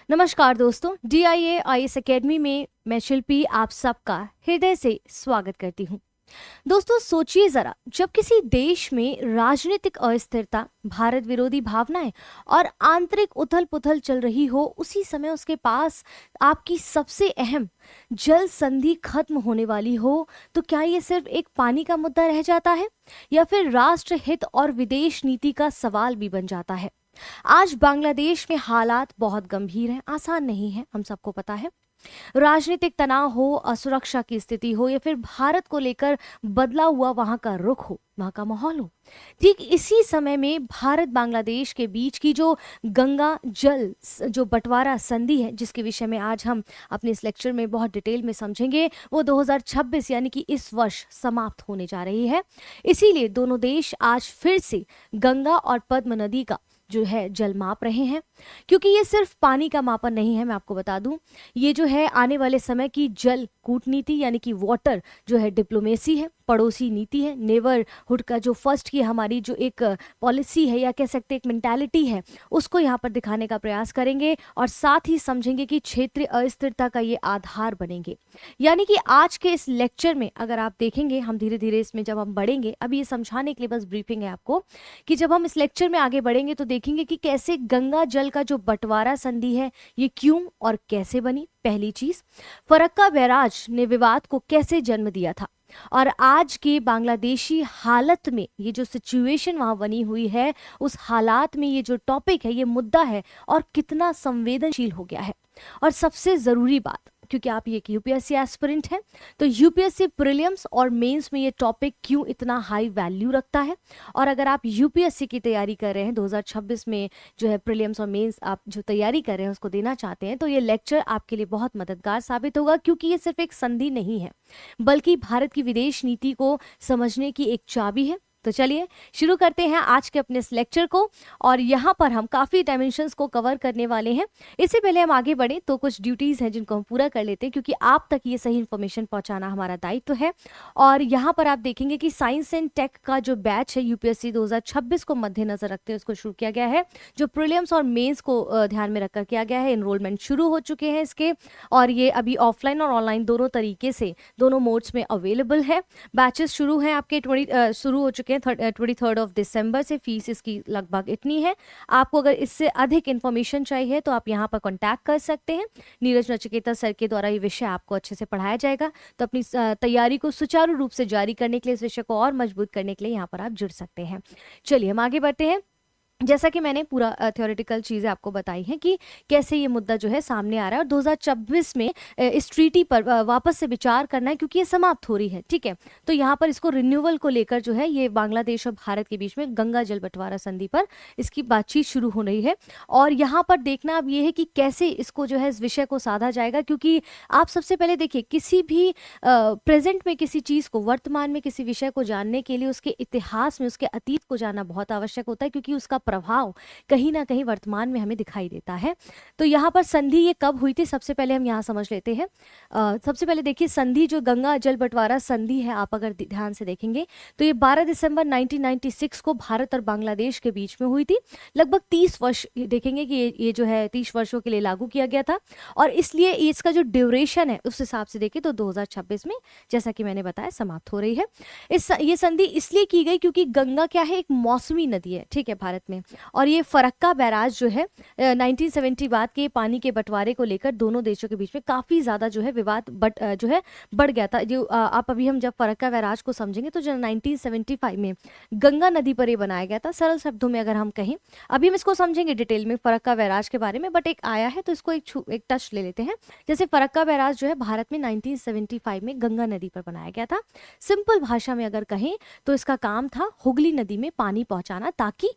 नमस्कार दोस्तों, DIA-IAS academy में मैं शिल्पी आप सबका हृदय से स्वागत करती हूँ। दोस्तों सोचिए जरा, जब किसी देश में राजनीतिक अस्थिरता, भारत विरोधी भावनाएं और आंतरिक उथल पुथल चल रही हो, उसी समय उसके पास आपकी सबसे अहम जल संधि खत्म होने वाली हो, तो क्या ये सिर्फ एक पानी का मुद्दा रह जाता है या फिर राष्ट्र हित और विदेश नीति का सवाल भी बन जाता है। आज बांग्लादेश में हालात बहुत गंभीर हैं, आसान नहीं है, हम सबको पता है। राजनीतिक तनाव हो, असुरक्षा की स्थिति हो या फिर भारत को लेकर बदला हुआ वहां का रुख हो, वहां का माहौल हो। ठीक इसी समय में भारत बांग्लादेश के बीच की जो गंगा जल जो बंटवारा संधि है, जिसके विषय में आज हम अपने इस लेक्चर में बहुत डिटेल में समझेंगे, वो 2026 यानी कि इस वर्ष समाप्त होने जा रही है। इसीलिए दोनों देश आज फिर से गंगा और पद्म नदी का जो है जल माप रहे हैं, क्योंकि ये सिर्फ पानी का मापन नहीं है। मैं आपको बता दूं, ये जो है आने वाले समय की जल कूटनीति यानी कि वाटर जो है डिप्लोमेसी है, पड़ोसी नीति है, नेबरहुड का जो फर्स्ट की हमारी जो एक पॉलिसी है या कह सकते एक मेंटालिटी है, उसको यहाँ पर दिखाने का प्रयास करेंगे और साथ ही समझेंगे कि क्षेत्रीय अस्थिरता का ये आधार बनेंगे। यानी कि आज के इस लेक्चर में अगर आप देखेंगे, हम धीरे धीरे इसमें जब हम बढ़ेंगे, अभी ये समझाने के लिए बस ब्रीफिंग है आपको, कि जब हम इस लेक्चर में आगे बढ़ेंगे तो देखेंगे कि कैसे गंगा जल का जो बंटवारा संधि है ये क्यों और कैसे बनी। पहली चीज, फरक्का बैराज ने विवाद को कैसे जन्म दिया था और आज के बांग्लादेशी हालत में ये जो सिचुएशन वहां बनी हुई है, उस हालात में ये जो टॉपिक है, ये मुद्दा है और कितना संवेदनशील हो गया है। और सबसे जरूरी बात, क्योंकि आप ये यूपीएससी एस्पिरेंट हैं, तो यूपीएससी प्रीलिम्स और मेंस में ये टॉपिक क्यों इतना हाई वैल्यू रखता है। और अगर आप यूपीएससी की तैयारी कर रहे हैं, 2026 में जो है प्रीलिम्स और मेंस आप जो तैयारी कर रहे हैं उसको देना चाहते हैं, तो ये लेक्चर आपके लिए बहुत मददगार साबित होगा, क्योंकि ये सिर्फ एक संधि नहीं है, बल्कि भारत की विदेश नीति को समझने की एक चाबी है। तो चलिए शुरू करते हैं आज के अपने इस लेक्चर को, और यहाँ पर हम काफ़ी डायमेंशंस को कवर करने वाले हैं। इससे पहले हम आगे बढ़े तो कुछ ड्यूटीज़ हैं जिनको हम पूरा कर लेते हैं, क्योंकि आप तक ये सही इन्फॉर्मेशन पहुँचाना हमारा दायित्व है। और यहाँ पर आप देखेंगे कि साइंस एंड टेक का जो बैच है यूपीएससी 2026 को मद्देनजर रखते हुए उसको शुरू किया गया है, जो प्रीलिम्स और मेंस को ध्यान में रखकर किया गया है। एनरोलमेंट शुरू हो चुके हैं इसके, और ये अभी ऑफलाइन और ऑनलाइन दोनों तरीके से दोनों मोड्स में अवेलेबल है। बैचेस शुरू हैं आपके शुरू हो चुके हैं 23 ऑफ दिसंबर से। फीस इसकी लगभग इतनी है। आपको अगर इससे अधिक इन्फॉर्मेशन चाहिए तो आप यहाँ पर कॉन्टैक्ट कर सकते हैं। नीरज नचिकेता सर के द्वारा ये विषय आपको अच्छे से पढ़ाया जाएगा, तो अपनी तैयारी को सुचारू रूप से जारी करने के लिए, इस विषय को और मजबूत करने के लिए यहाँ पर आप जुड़ सकते हैं। चलिए हम आगे बढ़ते हैं। जैसा कि मैंने पूरा थ्योरेटिकल चीज़ें आपको बताई हैं कि कैसे ये मुद्दा जो है सामने आ रहा है, और 2026 में इस ट्रीटी पर वापस से विचार करना है, क्योंकि ये समाप्त हो रही है। ठीक है, तो यहाँ पर इसको रिन्यूअल को लेकर जो है ये बांग्लादेश और भारत के बीच में गंगा जल बंटवारा संधि पर इसकी बातचीत शुरू हो रही है। और यहाँ पर देखना अब ये है कि कैसे इसको जो है इस विषय को साधा जाएगा, क्योंकि आप सबसे पहले देखिए, किसी भी प्रेजेंट में किसी चीज़ को, वर्तमान में किसी विषय को जानने के लिए उसके इतिहास में, उसके अतीत को जानना बहुत आवश्यक होता है, क्योंकि उसका प्रभाव कहीं ना कहीं वर्तमान में हमें दिखाई देता है। तो यहाँ पर संधि ये कब हुई थी, सबसे पहले हम यहाँ समझ लेते हैं। सबसे पहले देखिए, संधि जो गंगा जल बंटवारा संधि है, आप अगर ध्यान से देखेंगे तो ये 12 दिसंबर 1996 को भारत और बांग्लादेश के बीच में हुई थी। लगभग 30 वर्ष देखेंगे कि ये जो है 30 वर्षों के लिए लागू किया गया था, और इसलिए इसका जो ड्यूरेशन है उस हिसाब से देखें तो 2026 में, जैसा कि मैंने बताया, समाप्त हो रही है। ये संधि इसलिए की गई क्योंकि गंगा क्या है, एक मौसमी नदी है, ठीक है, भारत में। और ये फरक्का बैराज जो है 1970 बाद के पानी के बंटवारे को लेकर दोनों देशों के बीच में काफ़ी ज़्यादा जो है विवाद जो है बढ़ गया था। जो आप अभी हम जब फरक्का बैराज को समझेंगे तो जो 1975 में गंगा नदी पर ये बनाया गया था, सरल शब्दों में अगर हम कहें, अभी हम इसको समझेंगे डिटेल में फरक्का बैराज के बारे में, बट एक आया है तो इसको एक टच ले लेते हैं। जैसे फरक्का बैराज जो है भारत में 1975 में गंगा नदी पर बनाया गया था। सिंपल भाषा में अगर कहें तो इसका काम था हुगली नदी में पानी पहुंचाना, ताकि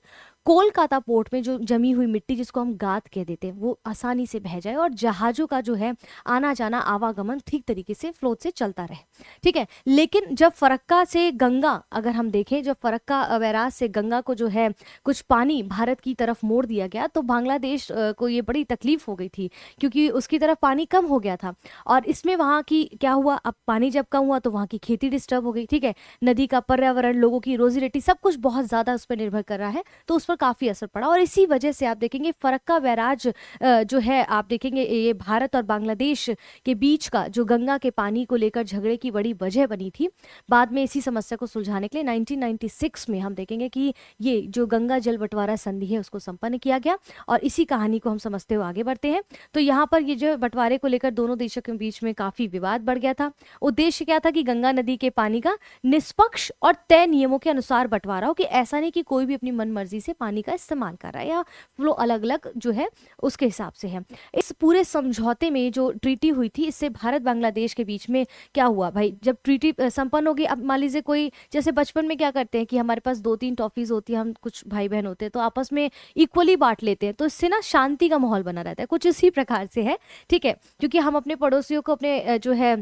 कोलकाता पोर्ट में जो जमी हुई मिट्टी, जिसको हम गाद कह देते हैं, वो आसानी से बह जाए और जहाज़ों का जो है आना जाना, आवागमन ठीक तरीके से फ्लो से चलता रहे। ठीक है, लेकिन जब फरक्का से गंगा, अगर हम देखें, जब फरक्का बैराज से गंगा को जो है कुछ पानी भारत की तरफ मोड़ दिया गया, तो बांग्लादेश को ये बड़ी तकलीफ हो गई थी, क्योंकि उसकी तरफ पानी कम हो गया था। और इसमें वहाँ की क्या हुआ, अब पानी जब कम हुआ तो वहाँ की खेती डिस्टर्ब हो गई। ठीक है, नदी का पर्यावरण, लोगों की रोजी रोटी, सब कुछ बहुत ज़्यादा उस पर निर्भर कर रहा है, तो उस पर काफ़ी असर पड़ा और इसी वजह से आप देखेंगे फरक्का बैराज जो है आप देखेंगे ये भारत और बांग्लादेश के बीच का जो गंगा के पानी को लेकर झगड़े की बड़ी वजह बनी थी। बाद में इसी समस्या को सुलझाने के लिए 1996 में हम देखेंगे कि ये जो गंगा जल बंटवारा संधि है उसको संपन्न किया गया और इसी कहानी को हम समझते हुए आगे बढ़ते हैं। तो यहाँ पर ये जो बंटवारे को लेकर दोनों देशों के बीच में काफी विवाद बढ़ गया था। उद्देश्य क्या था कि गंगा नदी के पानी का निष्पक्ष और तय नियमों के अनुसार बंटवारा हो, कि ऐसा नहीं कि कोई भी अपनी मनमर्जी से पानी का इस्तेमाल कर रहा है या फ्लो अलग अलग जो है उसके हिसाब से है। इस पूरे समझौते में जो ट्रीटी हुई थी इससे भारत बांग्लादेश के बीच में क्या हुआ भाई, जब ट्रीटी संपन्न होगी, अब मान लीजिए कोई जैसे बचपन में क्या करते हैं कि हमारे पास 2-3 टॉफीज होती है, हम कुछ भाई बहन होते हैं तो आपस में इक्वली बांट लेते हैं, तो इससे ना शांति का माहौल बना रहता है, कुछ इसी प्रकार से है। ठीक है, क्योंकि हम अपने पड़ोसियों को अपने जो है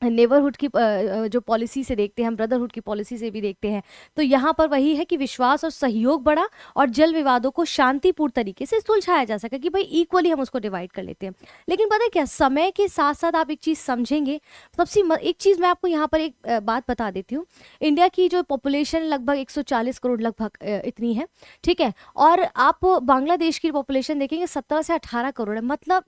नेबरहुड की जो पॉलिसी से देखते हैं, हम ब्रदरहुड की पॉलिसी से भी देखते हैं। तो यहाँ पर वही है कि विश्वास और सहयोग बढ़ा और जल विवादों को शांतिपूर्ण तरीके से सुलझाया जा सका, कि भाई इक्वली हम उसको डिवाइड कर लेते हैं। लेकिन पता है क्या, समय के साथ साथ आप एक चीज़ समझेंगे, एक चीज़ मैं आपको यहाँ पर एक बात बता देती हूँ। इंडिया की जो पॉपुलेशन लगभग 140 करोड़ लगभग इतनी है, ठीक है, और आप बांग्लादेश की पॉपुलेशन देखेंगे 17 से 18 करोड़ है, मतलब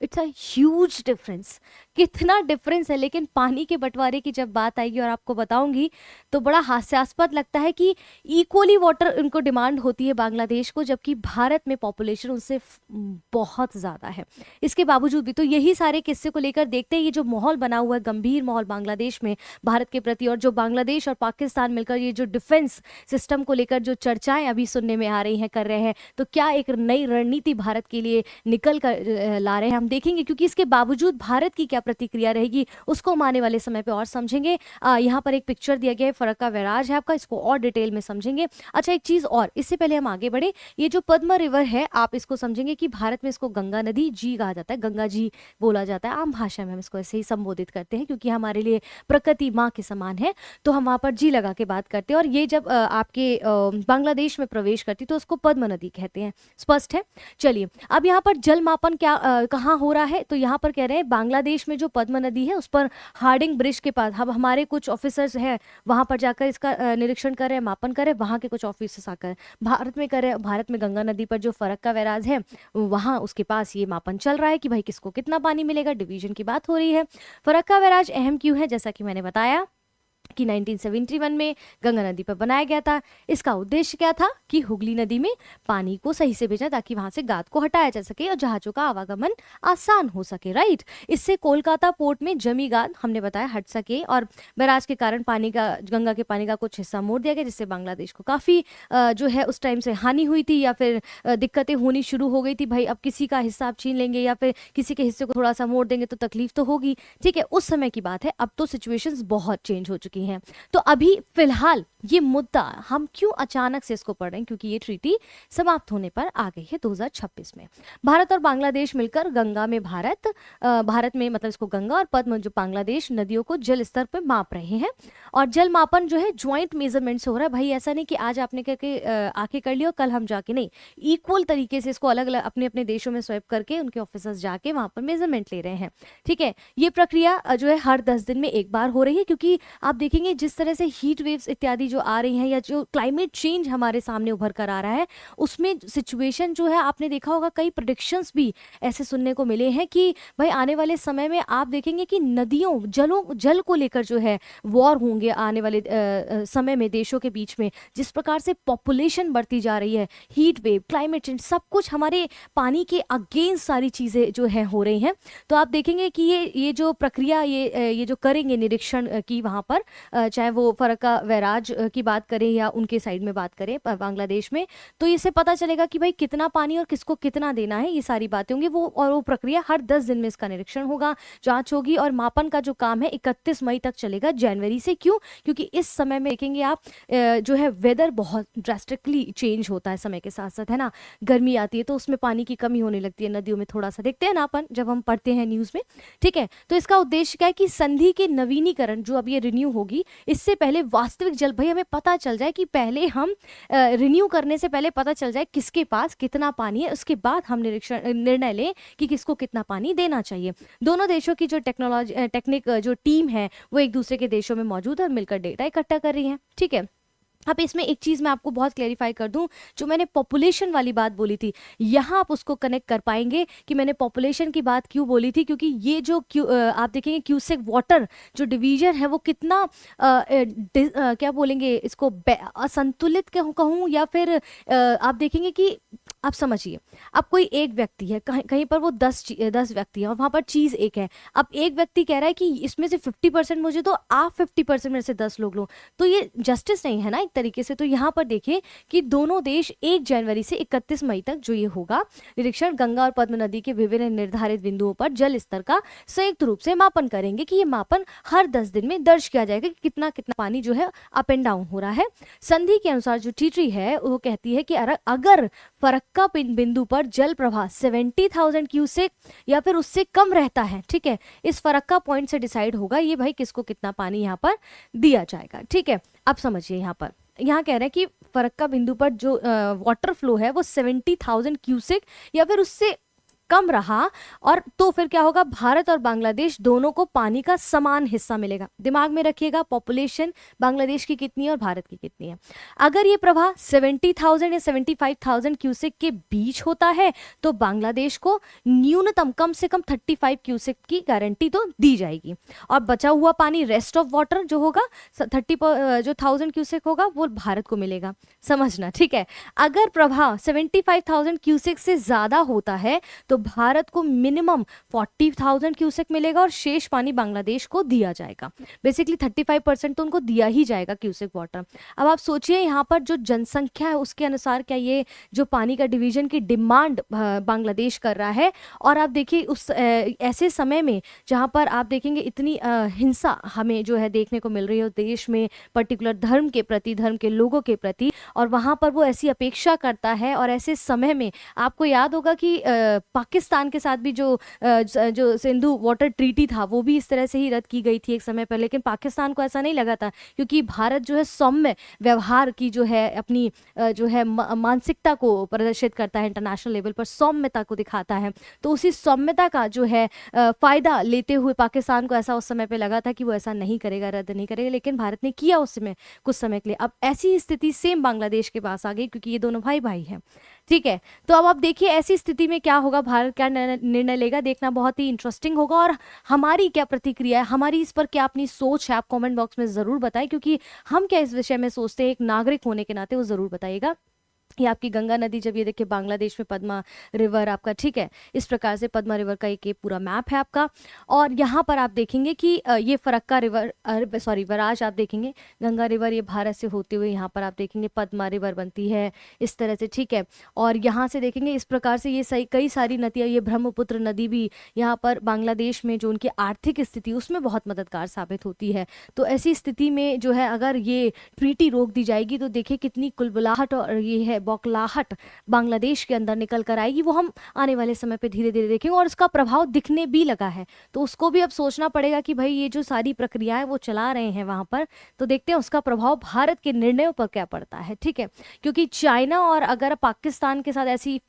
इट्स अ ह्यूज डिफरेंस, कितना डिफरेंस है। लेकिन पानी के बंटवारे की जब बात आएगी और आपको बताऊंगी तो बड़ा हास्यास्पद लगता है कि इक्वली वाटर उनको डिमांड होती है बांग्लादेश को, जबकि भारत में पॉपुलेशन उससे बहुत ज़्यादा है। इसके बावजूद भी तो यही सारे किस्से को लेकर देखते हैं, ये जो माहौल बना हुआ है, गंभीर माहौल बांग्लादेश में भारत के प्रति, और जो बांग्लादेश और पाकिस्तान मिलकर ये जो डिफेंस सिस्टम को लेकर जो चर्चाएं अभी सुनने में आ रही हैं, कर रहे हैं, तो क्या एक नई रणनीति भारत के लिए निकल कर ला रहे हैं, हम देखेंगे। क्योंकि इसके बावजूद भारत की क्या प्रतिक्रिया रहेगी उसको हम आने वाले समय पे और समझेंगे। यहाँ पर एक पिक्चर दिया गया है, फरक्का बैराज है आपका, इसको और डिटेल में समझेंगे। अच्छा, एक चीज और, इससे पहले हम आगे बढ़े, ये जो पद्मा रिवर है आप इसको समझेंगे कि भारत में इसको गंगा नदी जी कहा जाता है, गंगा जी बोला जाता है, आम भाषा में हम इसको ऐसे ही संबोधित करते हैं क्योंकि हमारे लिए प्रकृति माँ के समान है, तो हम वहां पर जी लगा के बात करते हैं। और ये जब आपके बांग्लादेश में प्रवेश करती तो उसको पद्मा नदी कहते हैं, स्पष्ट है। चलिए, अब यहाँ पर जल मापन क्या कहाँ हो रहा है, तो यहाँ पर कह रहे हैं बांग्लादेश में जो पद्मा नदी है उस पर हार्डिंग ब्रिज के पास, अब हमारे कुछ ऑफिसर्स हैं वहां पर जाकर इसका निरीक्षण कर रहे हैं, मापन कर रहे हैं, वहां के कुछ ऑफिसर्स आकर भारत में कर रहे हैं। भारत में गंगा नदी पर जो फरक्का बैराज है वहां उसके पास ये मापन चल रहा है कि भाई किसको कितना पानी मिलेगा, डिवीजन की बात हो रही है। फरक्का बैराज अहम क्यों है, जैसा कि मैंने बताया कि 1971 में गंगा नदी पर बनाया गया था। इसका उद्देश्य क्या था कि हुगली नदी में पानी को सही से भेजा ताकि वहां से गाद को हटाया जा सके और जहाजों का आवागमन आसान हो सके, राइट। इससे कोलकाता पोर्ट में जमी गाद हमने बताया हट सके, और बैराज के कारण पानी का, गंगा के पानी का कुछ हिस्सा मोड़ दिया गया, जिससे बांग्लादेश को काफी जो है उस टाइम से हानि हुई थी या फिर दिक्कतें होनी शुरू हो गई थी। भाई अब किसी का हिस्सा आप छीन लेंगे या फिर किसी के हिस्से को थोड़ा सा मोड़ देंगे तो तकलीफ तो होगी, ठीक है, उस समय की बात है। अब तो सिचुएशंस बहुत चेंज हो चुकी हैं। तो अभी फिलहाल ये मुद्दा हम क्यों अचानक से इसको पढ़ रहे हैं, क्योंकि ये ट्रीटी समाप्त होने पर आ गई है 2026 में। भारत और बांग्लादेश मिलकर गंगा में भारत में मतलब इसको गंगा और पद्मा जो बांग्लादेश नदियों को जल स्तर पर माप रहे हैं, और जल मापन जो है ज्वाइंट मेजरमेंट से हो रहा है। भाई ऐसा नहीं कि आज आपने करके आके कर लिया कल हम जाके, नहीं, इक्वल तरीके से इसको अलग अलग अपने अपने देशों में स्वैप करके उनके ऑफिसर्स जाके वहां पर मेजरमेंट ले रहे हैं, ठीक है। ये प्रक्रिया जो है हर 10 दिन में एक बार हो रही है, क्योंकि आप देखेंगे जिस तरह से हीट वेव्स इत्यादि जो आ रही हैं या जो क्लाइमेट चेंज हमारे सामने उभर कर आ रहा है, उसमें सिचुएशन जो है आपने देखा होगा, कई प्रेडिक्शंस भी ऐसे सुनने को मिले हैं कि भाई आने वाले समय में आप देखेंगे कि नदियों जल को लेकर जो है वॉर होंगे आने वाले समय में देशों के बीच में। जिस प्रकार से पॉपुलेशन बढ़ती जा रही है, हीट वेव, क्लाइमेट चेंज, सब कुछ हमारे पानी के अगेंस्ट सारी चीजें जो है हो रही हैं। तो आप देखेंगे कि ये जो प्रक्रिया ये जो करेंगे निरीक्षण की वहां पर, चाहे वो फरक्का बैराज की बात करें या उनके साइड में बात करें बांग्लादेश में, तो इससे पता चलेगा कि भाई कितना पानी और किसको कितना देना है, ये सारी बातें होंगी। वो प्रक्रिया हर 10 दिन में इसका निरीक्षण होगा, जांच होगी, और मापन का जो काम है 31 मई तक चलेगा, जनवरी से। क्यों? क्योंकि इस समय में देखेंगे आप जो है वेदर बहुत ड्रास्टिकली चेंज होता है समय के साथ साथ, है ना। गर्मी आती है तो उसमें पानी की कमी होने लगती है, नदियों में थोड़ा सा देखते हैं ना अपन जब हम पढ़ते हैं न्यूज में, ठीक है। तो इसका उद्देश्य क्या है कि संधि के नवीनीकरण जो अब ये रिन्यू होगी, इससे पहले वास्तविक जल, भाई हमें पता चल जाए कि पहले हम रिन्यू करने से पहले पता चल जाए किसके पास कितना पानी है, उसके बाद हम निर्णय लें कि किसको कितना पानी देना चाहिए। दोनों देशों की जो टेक्निक जो टीम है वो एक दूसरे के देशों में मौजूद है, मिलकर डेटा इकट्ठा कर रही है, ठीक है। अब इसमें एक चीज मैं आपको बहुत क्लेरिफाई कर दूं, जो मैंने पॉपुलेशन वाली बात बोली थी, यहाँ आप उसको कनेक्ट कर पाएंगे कि मैंने पॉपुलेशन की बात क्यों बोली थी, क्योंकि ये जो आप देखेंगे क्यूसेक वाटर जो डिवीजन है वो कितना क्या बोलेंगे इसको, असंतुलित कहूँ या फिर आप देखेंगे कि आप समझिए, अब कोई एक व्यक्ति है, कहीं कहीं पर वो 10 व्यक्ति है और वहां पर चीज एक है। अब एक व्यक्ति कह रहा है कि इसमें से 50% मुझे दो, आप 50% में से 10 लोग लो, तो ये जस्टिस नहीं है ना एक तरीके से। तो यहाँ पर देखिए कि दोनों देश 1 जनवरी से 31 मई तक जो ये होगा निरीक्षण, गंगा और पद्म नदी के विभिन्न निर्धारित बिंदुओं पर जल स्तर का संयुक्त रूप से मापन करेंगे, कि ये मापन हर 10 दिन में दर्ज किया जाएगा कि कितना कितना पानी जो है अप एंड डाउन हो रहा है। संधि के अनुसार जो ट्रीटी है वो कहती है कि अगर फरक्का बिंदु पर जल प्रवाह 70,000 क्यूसेक या फिर उससे कम रहता है, ठीक है, इस फरक्का पॉइंट से डिसाइड होगा ये भाई किसको कितना पानी यहाँ पर दिया जाएगा। ठीक है, अब समझिए यहाँ पर, यहाँ कह रहे हैं कि फरक्का बिंदु पर जो वाटर फ्लो है वो 70,000 क्यूसेक या फिर उससे कम रहा, और तो फिर क्या होगा, भारत और बांग्लादेश दोनों को पानी का समान हिस्सा मिलेगा। दिमाग में रखिएगा, पॉपुलेशन बांग्लादेश की कितनी है और भारत की कितनी है। अगर ये प्रवाह 70,000 या 75,000 क्यूसेक के बीच होता है तो बांग्लादेश को न्यूनतम कम से कम 35 क्यूसेक की गारंटी तो दी जाएगी, और बचा हुआ पानी रेस्ट ऑफ वाटर जो होगा 30,000 क्यूसेक होगा वो भारत को मिलेगा। समझना, ठीक है। अगर प्रवाह 75,000 क्यूसेक से ज्यादा होता है तो भारत को मिनिमम 40,000 क्यूसेक मिलेगा और शेष पानी बांग्लादेश को दिया जाएगा। बेसिकली 35% तो उनको दिया ही जाएगा क्यूसेक वाटर। अब आप सोचिए यहाँ पर जो जनसंख्या है उसके अनुसार क्या ये जो पानी का डिवीजन की डिमांड बांग्लादेश कर रहा है, और आप देखिए उस ऐसे समय में जहाँ पर आप देखेंगे इतनी हिंसा हमें जो है देखने को मिल रही है देश में, पर्टिकुलर धर्म के प्रति, धर्म के लोगों के प्रति, और वहाँ पर वो ऐसी अपेक्षा करता है। और ऐसे समय में आपको याद होगा कि पाकिस्तान के साथ भी जो सिंधु वाटर ट्रीटी था वो भी इस तरह से ही रद्द की गई थी एक समय पर, लेकिन पाकिस्तान को ऐसा नहीं लगा था क्योंकि भारत जो है सौम्य व्यवहार की जो है अपनी जो है मानसिकता को प्रदर्शित करता है, इंटरनेशनल लेवल पर सौम्यता को दिखाता है। तो उसी सौम्यता का जो है फायदा लेते हुए पाकिस्तान को ऐसा उस समय पे लगा था कि वो ऐसा नहीं करेगा, रद्द नहीं करेगा, लेकिन भारत ने किया उस समय कुछ समय के लिए। अब ऐसी स्थिति सेम बांग्लादेश के पास आ गई क्योंकि ये दोनों भाई भाई हैं, ठीक है। तो अब आप देखिए ऐसी स्थिति में क्या होगा, भारत क्या निर्णय लेगा, देखना बहुत ही इंटरेस्टिंग होगा। और हमारी क्या प्रतिक्रिया है, हमारी इस पर क्या अपनी सोच है, आप कमेंट बॉक्स में जरूर बताएं, क्योंकि हम क्या इस विषय में सोचते हैं एक नागरिक होने के नाते, वो जरूर बताइएगा। ये आपकी गंगा नदी, जब ये देखिए बांग्लादेश में पद्मा रिवर आपका, ठीक है, इस प्रकार से पद्मा रिवर का एक पूरा मैप है आपका। और यहाँ पर आप देखेंगे कि ये फरक्का रिवर, सॉरी वराज आप देखेंगे, गंगा रिवर ये भारत से होते हुए यहाँ पर आप देखेंगे पद्मा रिवर बनती है इस तरह से, ठीक है। और यहाँ से देखेंगे इस प्रकार से ये सही कई सारी नदियाँ, ये ब्रह्मपुत्र नदी भी यहाँ पर बांग्लादेश में जो उनकी आर्थिक स्थिति उसमें बहुत मददगार साबित होती है। तो ऐसी स्थिति में जो है अगर ये ट्रीटी रोक दी जाएगी तो देखिए कितनी कुलबुलाहट और ये है बौखलाहट बांग्लादेश के अंदर निकल कर आएगी, वो हम आने वाले समय पे धीरे धीरे देखेंगे। और उसका प्रभाव दिखने भी लगा है, तो उसको भी अब सोचना पड़ेगा कि भाई ये जो सारी प्रक्रियाएं वो चला रहे हैं वहां पर, तो देखते हैं उसका प्रभाव भारत के निर्णयों पर क्या पड़ता है, ठीक है। क्योंकि चाइना और अगर पाकिस्तान के साथ ऐसी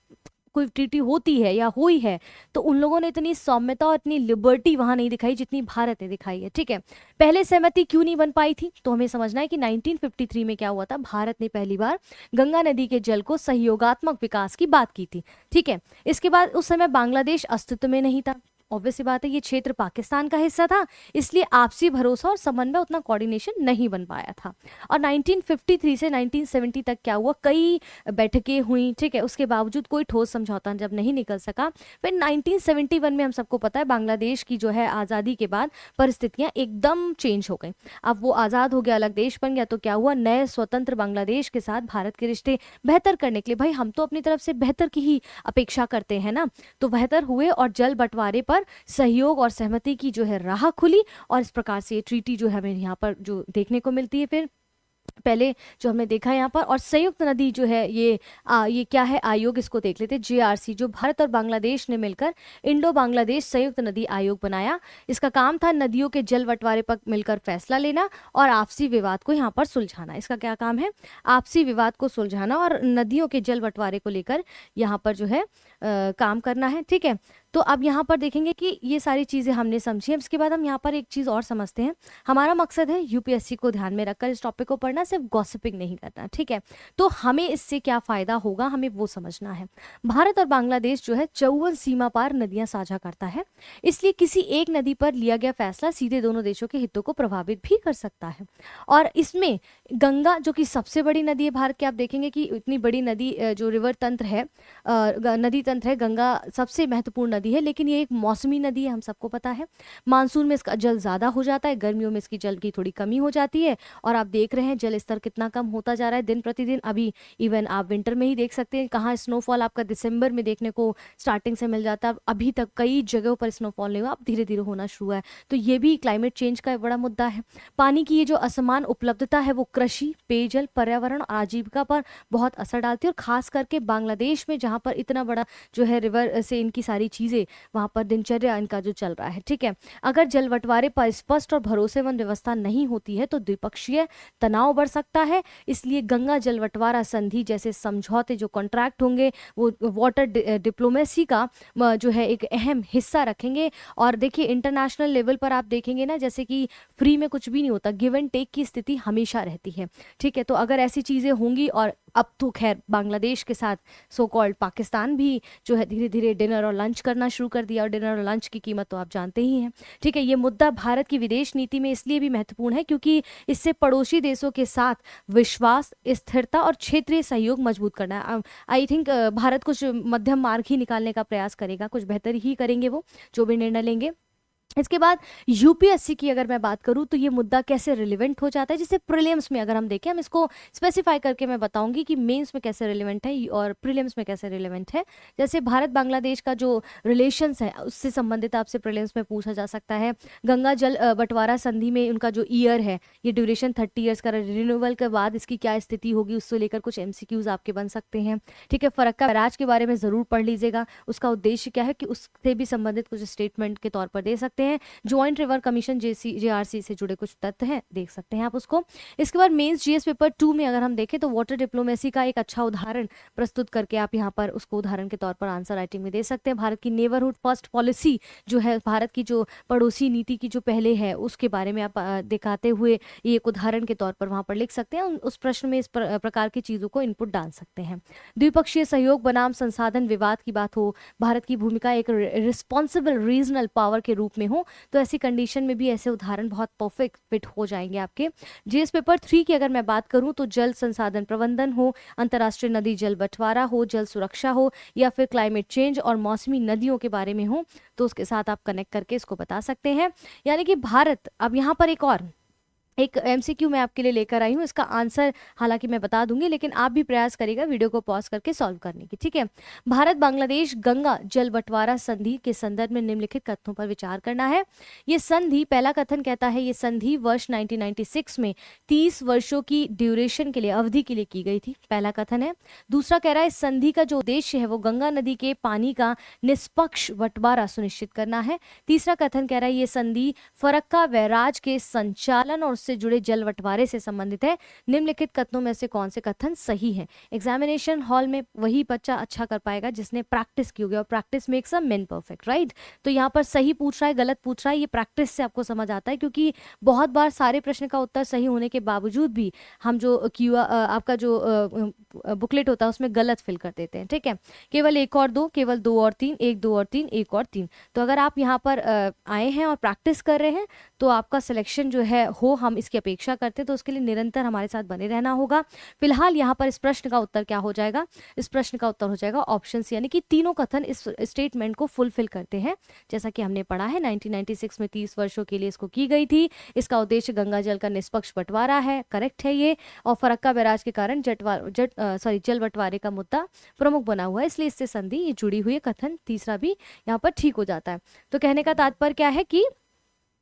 कोई ट्रीटी होती है या हुई है तो उन लोगों ने इतनी सौम्यता और इतनी लिबर्टी वहां नहीं दिखाई जितनी भारत ने दिखाई है, ठीक है। पहले सहमति क्यों नहीं बन पाई थी, तो हमें समझना है कि 1953 में क्या हुआ था, भारत ने पहली बार गंगा नदी के जल को सहयोगात्मक विकास की बात की थी, ठीक है। इसके बाद उस समय बांग्लादेश अस्तित्व में नहीं था, ऑब्वियस सी बात है ये क्षेत्र पाकिस्तान का हिस्सा था, इसलिए आपसी भरोसा और समन्वय उतना कोऑर्डिनेशन नहीं बन पाया था। और 1953 से 1970 तक क्या हुआ, कई बैठकें हुई, ठीक है, उसके बावजूद कोई ठोस समझौता जब नहीं निकल सका, फिर 1971 में हम सबको पता है बांग्लादेश की जो है आज़ादी के बाद परिस्थितियां एकदम चेंज हो गई। अब वो आज़ाद हो गया, अलग देश बन गया, तो क्या हुआ, नए स्वतंत्र बांग्लादेश के साथ भारत के रिश्ते बेहतर करने के लिए, भाई हम तो अपनी तरफ से बेहतर की ही अपेक्षा करते हैं ना, तो बेहतर हुए और जल बंटवारे पर सहयोग और सहमति की जो है राह खुली। और इस प्रकार से ये ट्रीटी जो है हमें यहाँ पर जो देखने को मिलती है, फिर पहले जो हमने देखा यहाँ पर। और संयुक्त नदी जो है ये क्या है आयोग, इसको देख लेते, JRC, जो भारत और बांग्लादेश ने मिलकर इंडो बांग्लादेश संयुक्त नदी आयोग बनाया। इसका काम था नदियों के जल बंटवारे पर मिलकर फैसला लेना और आपसी विवाद को यहाँ पर सुलझाना। इसका क्या काम है, आपसी विवाद को सुलझाना और नदियों के जल बंटवारे को लेकर यहाँ पर जो है काम करना है, ठीक है। तो अब यहाँ पर देखेंगे कि ये सारी चीज़ें हमने समझी। अब इसके बाद हम यहाँ पर एक चीज़ और समझते हैं। हमारा मकसद है यूपीएससी को ध्यान में रखकर इस टॉपिक को पढ़ना, सिर्फ गॉसिपिंग नहीं करना, ठीक है। तो हमें इससे क्या फ़ायदा होगा, हमें वो समझना है। भारत और बांग्लादेश जो है 54 सीमा पार नदियाँ साझा करता है, इसलिए किसी एक नदी पर लिया गया फैसला सीधे दोनों देशों के हितों को प्रभावित भी कर सकता है। और इसमें गंगा जो कि सबसे बड़ी नदी है भारत की, आप देखेंगे कि इतनी बड़ी नदी जो रिवर तंत्र है, नदी तंत्र है, गंगा सबसे महत्वपूर्ण नदी है, लेकिन ये एक मौसमी नदी है, हम सबको पता है। मानसून में इसका जल ज़्यादा हो जाता है, गर्मियों में इसकी जल की थोड़ी कमी हो जाती है, और आप देख रहे हैं जल स्तर कितना कम होता जा रहा है दिन प्रतिदिन। अभी इवन आप विंटर में ही देख सकते हैं, कहाँ स्नोफॉल आपका दिसंबर में देखने को स्टार्टिंग से मिल जाता है, अभी तक कई जगहों पर स्नोफॉल नहीं हुआ, अब धीरे धीरे होना शुरू है। तो ये भी क्लाइमेट चेंज का एक बड़ा मुद्दा है। पानी की ये जो असमान उपलब्धता है वो कृषि, पेयजल, पर्यावरण और आजीविका पर बहुत असर डालती है, और खास करके बांग्लादेश में जहाँ पर इतना बड़ा जो है रिवर से इनकी सारी चीज़ें, वहाँ पर दिनचर्या इनका जो चल रहा है, ठीक है। अगर जल बंटवारे पर स्पष्ट और भरोसेमंद व्यवस्था नहीं होती है तो द्विपक्षीय तनाव बढ़ सकता है। इसलिए गंगा जल बंटवारा संधि जैसे समझौते जो कॉन्ट्रैक्ट होंगे वो वाटर डिप्लोमेसी का जो है एक अहम हिस्सा रखेंगे। और देखिए इंटरनेशनल लेवल पर आप देखेंगे ना, जैसे कि फ्री में कुछ भी नहीं होता, गिव एंड टेक की स्थिति हमेशा रहती है, ठीक है। तो अगर ऐसी चीज़ें होंगी, और अब तो खैर बांग्लादेश के साथ सो कॉल्ड पाकिस्तान भी जो है धीरे धीरे डिनर और लंच करना शुरू कर दिया, और डिनर और लंच की कीमत तो आप जानते ही हैं, ठीक है। ये मुद्दा भारत की विदेश नीति में इसलिए भी महत्वपूर्ण है क्योंकि इससे पड़ोसी देशों के साथ विश्वास, स्थिरता और क्षेत्रीय सहयोग मजबूत करना है। आई थिंक भारत कुछ मध्यम मार्ग ही निकालने का प्रयास करेगा, कुछ बेहतर ही करेंगे वो जो भी निर्णय लेंगे। इसके बाद यूपीएससी की अगर मैं बात करूं तो ये मुद्दा कैसे रिलेवेंट हो जाता है, जैसे प्रीलिम्स में अगर हम देखें, हम इसको स्पेसिफाई करके मैं बताऊंगी कि मेंस में कैसे रिलेवेंट है और प्रीलिम्स में कैसे रिलेवेंट है। जैसे भारत बांग्लादेश का जो रिलेशंस है उससे संबंधित आपसे प्रीलिम्स में पूछा जा सकता है। गंगा जल बंटवारा संधि में उनका जो ईयर है, ये ड्यूरेशन 30 ईयर्स का, रिन्यूअल के बाद इसकी क्या स्थिति होगी उससे लेकर कुछ एमसीक्यूज आपके बन सकते हैं, ठीक है। फरक्का बैराज के बारे में जरूर पढ़ लीजिएगा, उसका उद्देश्य क्या है कि उससे भी संबंधित कुछ स्टेटमेंट के तौर पर दे सकते हैं। ज्वाइंट रिवर कमीशन जेआरसी से जुड़े कुछ तथ्य हैं, देख सकते हैं आप उसको। इसके बाद मेंस जीएस पेपर 2 में अगर हम देखें तो वाटर डिप्लोमेसी का एक अच्छा उदाहरण प्रस्तुत करके आप यहाँ पर उसको उदाहरण के तौर पर आंसर राइटिंग में दे सकते हैं। भारत की नेबरहुड फर्स्ट पॉलिसी जो है, भारत की जो पड़ोसी नीति की जो पहले है उसके बारे में आप दिखाते हुए ये एक उदाहरण के तौर पर वहां पर लिख सकते हैं। उस प्रश्न में इस प्रकार की चीजों को इनपुट डाल सकते हैं। द्विपक्षीय सहयोग बनाम संसाधन विवाद की बात हो, भारत की भूमिका एक रिस्पॉन्सिबल रीजनल पावर के रूप में हो, तो ऐसी कंडीशन में भी ऐसे उदाहरण बहुत परफेक्ट फिट हो जाएंगे आपके। जीएस पेपर 3 की अगर मैं बात करूं तो जल संसाधन प्रबंधन हो, अंतर्राष्ट्रीय नदी जल बंटवारा हो, जल सुरक्षा हो, या फिर क्लाइमेट चेंज और मौसमी नदियों के बारे में हो, तो उसके साथ आप कनेक्ट करके इसको बता सकते हैं। यानी कि भारत, अब यहाँ पर एक एमसीक्यू मैं आपके लिए लेकर आई हूँ, इसका आंसर हालांकि मैं बता दूंगी, लेकिन आप भी प्रयास करिएगा वीडियो को पॉज करके सॉल्व करने की, ठीक है। भारत बांग्लादेश गंगा जल बंटवारा संधि के संदर्भ में निम्नलिखित कथनों पर विचार करना है। ये संधि, पहला कथन कहता है ये संधि वर्ष 1996 में 30 वर्षों की ड्यूरेशन के लिए, अवधि के लिए की गई थी, पहला कथन है। दूसरा कह रहा है इस संधि का जो उद्देश्य है वो गंगा नदी के पानी का निष्पक्ष बंटवारा सुनिश्चित करना है। तीसरा कथन कह रहा है ये संधि फरक्का बैराज के संचालन और से जुड़े जल बंटवारे से संबंधित है। निम्नलिखित कथनों में से कौन से कथन सही हैं? एग्जामिनेशन हॉल में वही बच्चा अच्छा कर पाएगा जिसने प्रैक्टिस की होगी, और practice makes a man perfect, right. तो यहाँ पर सही पूछ रहा है, गलत पूछ रहा है, ये प्रैक्टिस से आपको समझ आता है, क्योंकि बहुत बार सारे प्रश्न का उत्तर सही होने के बावजूद भी हम जो आपका जो बुकलेट होता है उसमें गलत फिल कर देते हैं, ठीक है। केवल 1 और 2, केवल 2 और 3, 1 2 और 3, 1 और 3। तो अगर आप यहाँ पर आए हैं और प्रैक्टिस कर रहे हैं तो आपका सिलेक्शन जो है हो, हम इसकी अपेक्षा करते हैं, तो उसके लिए निरंतर हमारे साथ बने रहना होगा। फिलहाल यहाँ पर इस प्रश्न का उत्तर क्या हो जाएगा? इस प्रश्न का उत्तर हो जाएगा ऑप्शन सी, यानी कि तीनों कथन इस स्टेटमेंट को फुलफिल करते हैं, जैसा कि हमने पढ़ा है। 1996 में 30 वर्षों के लिए इसको की गई थी। इसका उद्देश्य गंगा जल का निष्पक्ष बंटवारा है, करेक्ट है ये। और फरक्का बैराज के कारण जल बंटवारे का मुद्दा प्रमुख बना हुआ है, इसलिए इससे संधि ये जुड़ी हुई है। कथन तीसरा भी यहाँ पर ठीक हो जाता है। तो कहने का तात्पर्य क्या है कि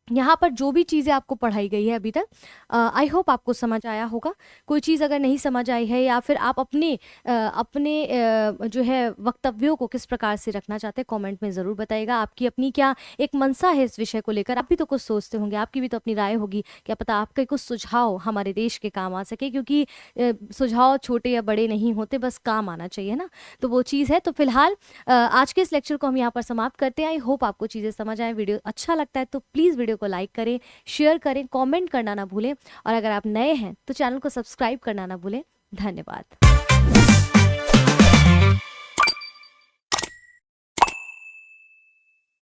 यहाँ पर जो भी चीज़ें आपको पढ़ाई गई है अभी तक, आई होप आपको समझ आया होगा। कोई चीज़ अगर नहीं समझ आई है या फिर आप अपने जो है वक्तव्यों को किस प्रकार से रखना चाहते हैं, कमेंट में ज़रूर बताइएगा। आपकी अपनी क्या एक मनसा है इस विषय को लेकर, आप भी तो कुछ सोचते होंगे, आपकी भी तो अपनी राय होगी, क्या पता आपके कुछ सुझाव हमारे देश के काम आ सके, क्योंकि सुझाव छोटे या बड़े नहीं होते, बस काम आना चाहिए ना, तो वो चीज़ है। तो फिलहाल आज के इस लेक्चर को हम यहाँ पर समाप्त करते हैं। आई होप आपको चीज़ें समझ आए। वीडियो अच्छा लगता है तो प्लीज़ वीडियो को लाइक करें, शेयर करें, कमेंट करना ना भूलें, और अगर आप नए हैं तो चैनल को सब्सक्राइब करना ना भूलें। धन्यवाद।